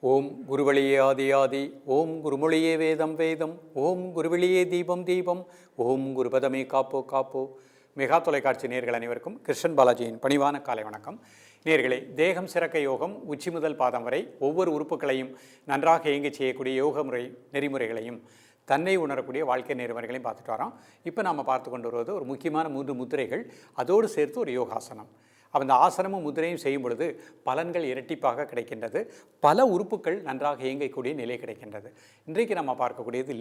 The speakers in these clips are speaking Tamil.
ஓம் குருவழியே ஆதி ஆதி, ஓம் குருமொழியே வேதம் வேதம், ஓம் குருவழியே தீபம் தீபம், ஓம் குருபதமே காப்போ காப்போ. மெகா தொலைக்காட்சி நேர்கள் அனைவருக்கும் கிருஷ்ணன் பாலாஜியின் பணிவான காலை வணக்கம். நேர்களே, தேகம் சிறக்க யோகம், உச்சி முதல் பாதம் வரை ஒவ்வொரு உறுப்புகளையும் நன்றாக இயங்கி செய்யக்கூடிய யோக முறை நெறிமுறைகளையும் தன்னை உணரக்கூடிய வாழ்க்கை நெறிமுறைகளையும் பார்த்துட்டு வரோம். இப்போ நாம் பார்த்து கொண்டு வருவது ஒரு முக்கியமான 3 முத்திரைகள், அதோடு சேர்த்து ஒரு யோகாசனம். அந்த ஆசனமும் முதிரையும் செய்யும் பொழுது பலன்கள் இரட்டிப்பாக கிடைக்கின்றது. பல உறுப்புகள் நன்றாக இயங்கக்கூடிய நிலை கிடைக்கின்றது. இன்றைக்கு நம்ம பார்க்கக்கூடியது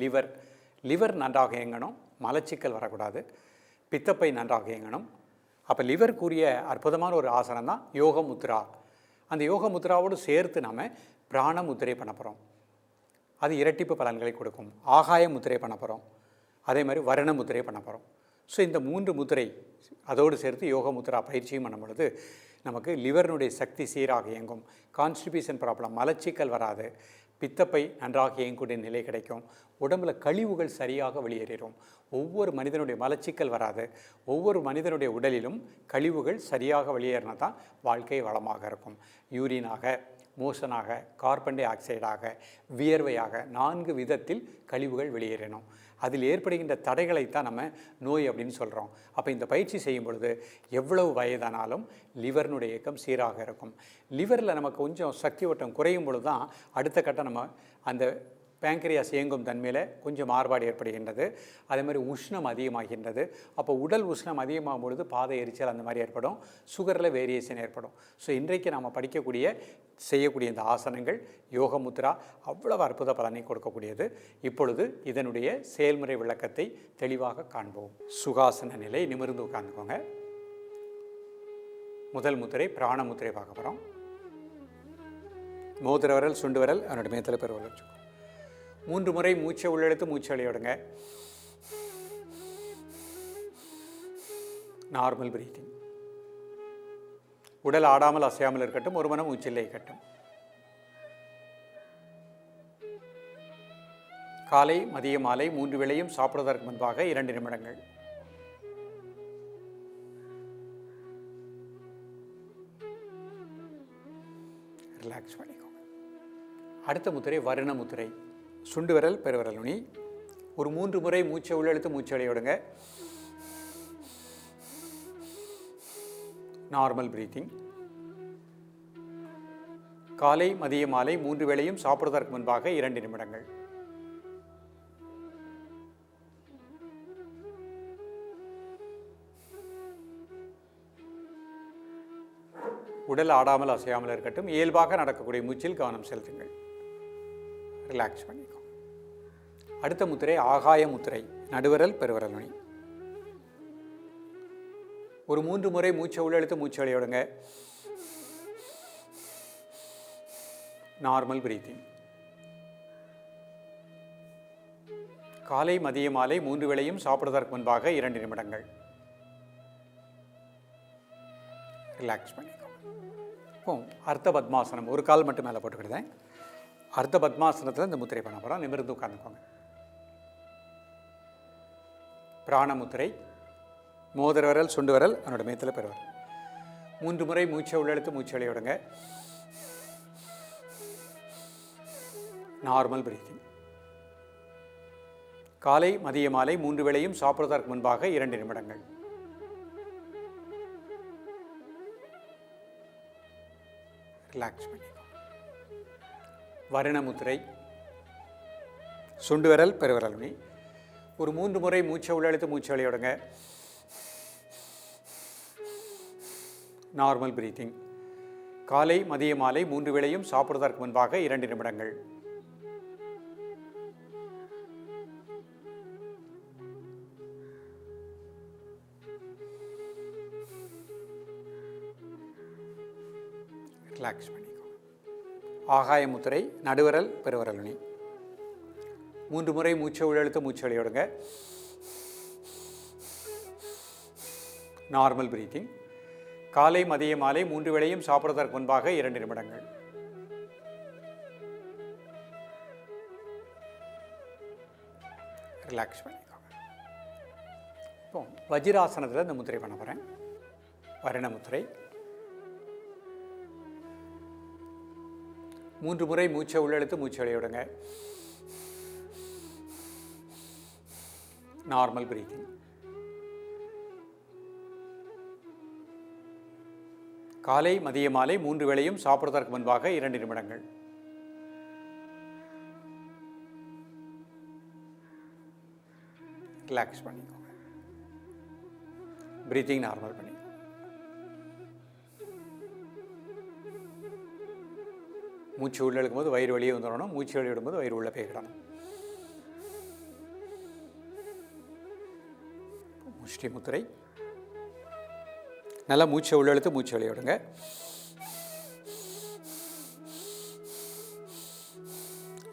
லிவர் நன்றாக இயங்கணும், மலச்சிக்கல் வரக்கூடாது, பித்தப்பை நன்றாக இயங்கணும். அப்போ லிவர் கூறிய அற்புதமான ஒரு ஆசனம் தான் யோக முத்ரா. அந்த யோக முத்ராவோடு சேர்த்து நாம் பிராண முத்திரை பண்ண போகிறோம். அது இரட்டிப்பு பலன்களை கொடுக்கும். ஆகாய முத்திரை பண்ண போகிறோம், அதே மாதிரி வர்ண முத்திரை பண்ண போகிறோம். ஸோ இந்த 3 முத்திரை அதோடு சேர்த்து யோக முத்ரா பயிற்சியும் பண்ணும் பொழுது நமக்கு லிவர்னுடைய சக்தி சீராக இயங்கும், கான்ஸ்டிபேஷன் ப்ராப்ளம் மலச்சிக்கல் வராது, பித்தப்பை நன்றாக இயங்கக்கூடிய நிலை கிடைக்கும், உடம்புல கழிவுகள் சரியாக வெளியேறும். ஒவ்வொரு மனிதனுடைய மலச்சிக்கல் வராது, ஒவ்வொரு மனிதனுடைய உடலிலும் கழிவுகள் சரியாக வெளியேறினா தான் வாழ்க்கை வளமாக இருக்கும். யூரினாக, மோஷனாக, கார்பன் டை ஆக்சைடாக, வியர்வையாக 4 விதத்தில் கழிவுகள் வெளியேறணும். அதில் ஏற்படுகின்ற தடைகளைத்தான் நம்ம நோய் அப்படின்னு சொல்கிறோம். அப்போ இந்த பயிற்சி செய்யும் பொழுது எவ்வளவு வயதானாலும் லிவர்னுடைய இயக்கம் சீராக இருக்கும். லிவரில் நமக்கு கொஞ்சம் சக்தி ஓட்டம் குறையும் பொழுது தான் அடுத்த கட்டம் நம்ம அந்த பேங்க்ரியாஸ் இயங்கும் தன்மையில் கொஞ்சம் மாறுபாடு ஏற்படுகின்றது. அதே மாதிரி உஷ்ணம் அதிகமாகின்றது. அப்போ உடல் உஷ்ணம் அதிகமாகும் பொழுது பாதை எரிச்சல் அந்த மாதிரி ஏற்படும், சுகரில் வேரியேஷன் ஏற்படும். ஸோ இன்றைக்கு நாம் செய்யக்கூடிய இந்த ஆசனங்கள் யோக முத்ரா அவ்வளவு அற்புத பலனை கொடுக்கக்கூடியது. இப்பொழுது இதனுடைய செயல்முறை விளக்கத்தை தெளிவாக காண்போம். சுகாசன நிலை, நிமிர்ந்து உட்கார்ந்துக்கோங்க. முதல் முத்திரை பிராண முத்திரை பார்க்க போகிறோம். மோதிர விரல், சுண்டு விரல் அதனுடைய மேத்தில் பெருவரல் வச்சுக்கோங்க. 3 முறை மூச்சை உள்ளெழுத்து மூச்சு வெளியிடுங்க. Normal breathing. உடல் ஆடாமல் அசையாமல் இருக்கட்டும், ஒரு மனம் மூச்சில்லை இருக்கட்டும். காலை மதிய மாலை 3 வேளையும் சாப்பிடுவதற்கு முன்பாக 2 நிமிடங்கள். ரிலாக்ஸ் பண்ணிக்கோங்க. அடுத்த முத்திரை வர்ண முத்திரை. சுண்டு விரல் பெருவிரல் நுனி. ஒரு 3 முறை மூச்சை உள்ளெழுத்து மூச்சு வெளியிடுங்க. Normal breathing. காலை மதிய மாலை 3 வேளையும் சாப்பிடுவதற்கு முன்பாக 2 நிமிடங்கள். உடல் ஆடாமல் அசையாமல் இருக்கட்டும். இயல்பாக நடக்கக்கூடிய மூச்சில் கவனம் செலுத்துங்கள். ரிலாக்ஸ் பண்ணிக்கோ. அடுத்த முத்திரை ஆகாய முத்திரை. நடுவிரல் பெருவிரல் நுனி. ஒரு 3 முறை மூச்சை உள்ளெழுத்து மூச்சு வெளியிடுங்க. Normal breathing. காலை மதிய மாலை 3 வேளையும் சாப்பிடுவதற்கு முன்பாக 2 நிமிடங்கள். ரிலாக்ஸ் பண்ணிக்கோ. இப்போ அர்த்த பத்மாசனம், ஒரு கால் மட்டும் மேலே போட்டுக்கிட்டேன். அர்த்த பத்மாசனத்தில் இந்த முத்திரை பண்ண போகிறோம். நிமிர்ந்து உட்கார்ந்துக்கோங்க. பிராண முத்திரை. மோதிர விரல், சுண்டு விரல் அதனோட மேத்தில் பெறுவார். 3 முறை மூச்சை உள்ளெழுத்து மூச்சு வெளியிடுங்க. Normal breathing. காலை மதிய மாலை 3 வேளையும் சாப்பிடுவதற்கு முன்பாக 2 நிமிடங்கள். ரிலாக்ஸ் பண்ணிக்கோ. வர்ண முத்திரை. சுண்டு விரல் பெருவிரல் நுனி. ஒரு 3 முறை மூச்சை உள்ளெழுத்து மூச்சு வெளியிடுங்க. Normal breathing. காலை மதிய மாலை 3 வேளையும் சாப்பிடுவதற்கு முன்பாக 2 நிமிடங்கள். ரிலாக்ஸ் பண்ணிக்கோ. ஆகாய முத்திரை. நடுவிரல் பெருவிரல் நுனி. 3 முறை மூச்சை உள்ளெழுத்து மூச்சு வெளியிடுங்க. Normal breathing. காலை மதிய மாலை 3 வேளையும் சாப்பிடுவதற்கு முன்பாக 2 நிமிடங்கள். ரிலாக்ஸ் பண்ணிக்கோங்க. இப்போ வஜ்ராசனத்தில் இந்த முத்திரை பண்ண போகிறேன். வர்ண முத்திரை. 3 முறை மூச்சை உள்ளெழுத்து மூச்சை வெளியே விடுங்க. Normal breathing. காலை மதிய மாலை 3 வேளையும் சாப்பிடுவதற்கு முன்பாக 2 நிமிடங்கள். ரிலாக்ஸ் பண்ணிக்கோங்க. பிரீத்திங் நார்மல் பண்ணி. மூச்சு உள்ள எடுக்கும்போது வயிறு வெளியே வந்துடணும். மூச்சு வெளியே விடும்போது வயிறு உள்ள போய்க்கிடணும். முஷ்டி முத்திரை. நல்லா மூச்சை உள்ளெழுத்து மூச்சு வெளியே விடுங்க.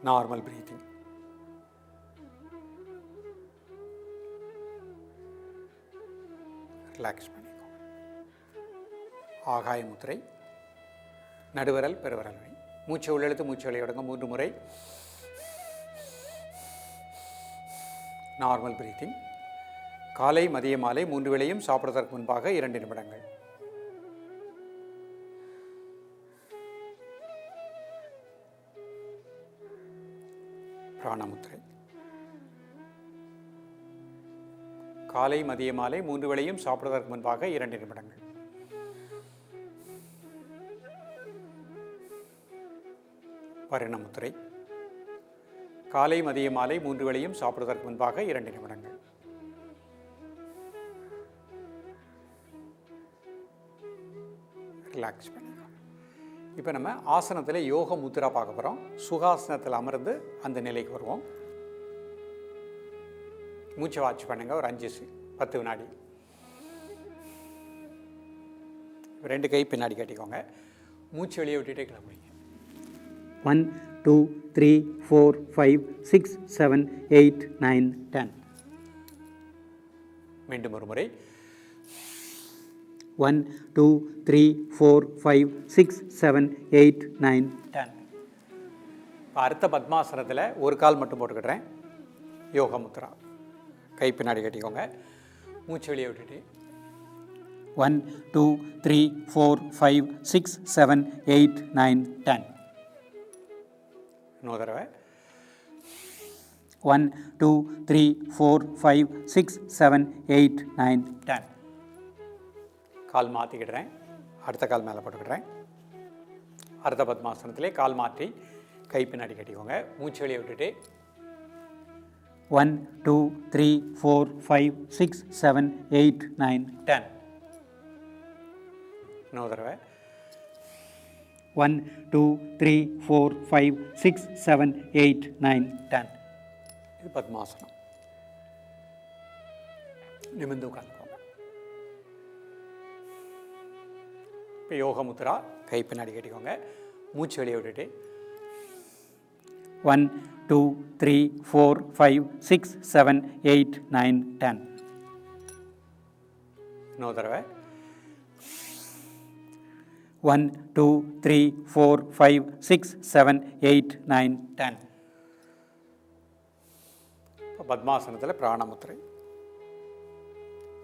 Normal breathing. ரிலாக்ஸ் பண்ணிக்கோங்க. ஆகாய முத்திரை. நடுவரல் பெருவரல் வழி. மூச்சை உள்ளெழுத்து மூச்சு வெளியே விடுங்க 3 முறை. Normal breathing. காலை மதிய மாலை 3 வேளையும் சாப்பிடுவதற்கு முன்பாக 2 நிமிடங்கள். பிராணமுத்திரை. காலை மதிய மாலை 3 வேளையும் சாப்பிடுவதற்கு முன்பாக 2 நிமிடங்கள். பரிணமுத்திரை. காலை மதிய மாலை 3 வேளையும் சாப்பிடுவதற்கு முன்பாக 2 நிமிடங்கள். ரிலாக்ஸ் பண்ணிக்கோங்க. இப்போ நம்ம ஆசனத்தில் யோக முத்ரா பார்க்க போகிறோம். சுகாசனத்தில் அமர்ந்து அந்த நிலைக்கு வருவோம். மூச்சை வாட்ச் பண்ணுங்கள் ஒரு 5-10 வினாடி. 2 கை பின்னாடி கட்டிக்கோங்க. மூச்சு வெளியே விட்டுட்டே கிளம்புறீங்க. 1 2 3 4 5 6 7 8 9 10. மீண்டும் ஒரு முறை. 1 2 3 4 5 6 7 8 9 10. அடுத்த பத்மாசனத்தில் ஒரு கால் மட்டும் போட்டுக்கிடுறேன். யோக முத்ரா. கை பின்னாடி கட்டிக்கோங்க. மூச்சு வெளியே விட்டுட்டு 1 2 3 4 5 6 7 8 9 10. இன்னொரு தடவை. 1 2 3 4 5 6 7 8 9 10. கால் மாற்றிக்கிடுறேன். அடுத்த கால் மேலே போட்டுக்கிடுறேன். அடுத்த பத்மாசனத்திலே கால் மாற்றி கை பின்னாடி கட்டிக்கோங்க. மூச்சு வெளியே விட்டுட்டு 1 2 3 4 5 6 7 8 9 10. இன்னொரு தடவை. 1 2 3 4 5 6 7 8 9 10. இது பத்மாசனம். நிமிர்ந்து உட்காந்துக்கோங்க. இப்போ யோக முத்ரா. கை பின்னாடி கட்டிக்கோங்க. மூச்சு வெளியே விட்டுட்டு 1 2 3 4 5 6 7 8 9 10. இன்னொரு தடவை. 1 2 3 4 5 6 7 8 9 10. இப்போ பத்மாசனத்தில் பிராணமுத்திரை.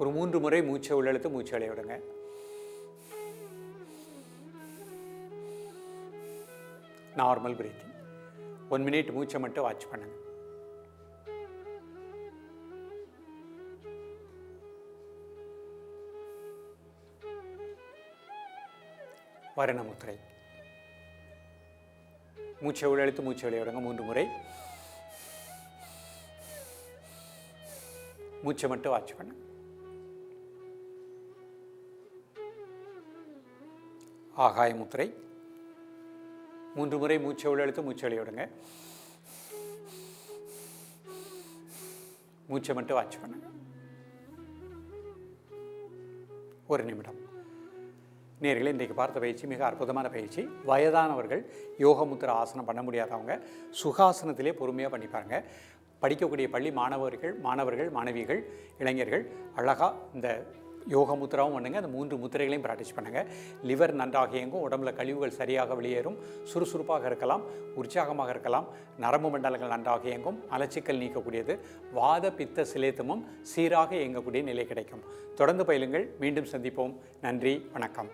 ஒரு 3 முறை மூச்சை உள்ளெழுத்து மூச்சு வெளியே விடுங்க. Normal breathing. 1 மினிட் மூச்சை மட்டும் வாட்ச் பண்ணுங்க. வரணமுத்திரை. மூச்சை உள்ளெழுத்து மூச்சை வெளியே விடுங்க 3 முறை. மூச்சை மட்டும் வாட்ச் பண்ணுங்க. ஆகாய முத்திரை. 3 முறை மூச்சை உள்ளெழுத்து மூச்சை வெளியே விடுங்க. மூச்சை மட்டும் வாட்ச் பண்ணுங்க. 1 நிமிடம். நேயர்களே, இன்றைக்கு பார்த்த பயிற்சி மிக அற்புதமான பயிற்சி. வயதானவர்கள் யோக முத்ரா ஆசனம் பண்ண முடியாதவங்க சுகாசனத்திலே பொறுமையாக பண்ணி பாருங்க. படிக்கக்கூடிய பள்ளி மாணவர்கள் மாணவிகள் இளைஞர்கள் அழகாக இந்த யோக முத்ராவும் பண்ணுங்க. அந்த 3 முத்திரைகளையும் ப்ராக்டிஸ் பண்ணுங்கள். லிவர் நன்றாக இயங்கும். உடம்புல கழிவுகள் சரியாக வெளியேறும். சுறுசுறுப்பாக இருக்கலாம். உற்சாகமாக இருக்கலாம். நரம்பு மண்டலங்கள் நன்றாக இயங்கும். மலச்சிக்கல் நீக்கக்கூடியது. வாத பித்த சிலேத்துமும் சீராக இயங்கக்கூடிய நிலை கிடைக்கும். தொடர்ந்து பயிலுங்கள். மீண்டும் சந்திப்போம். நன்றி, வணக்கம்.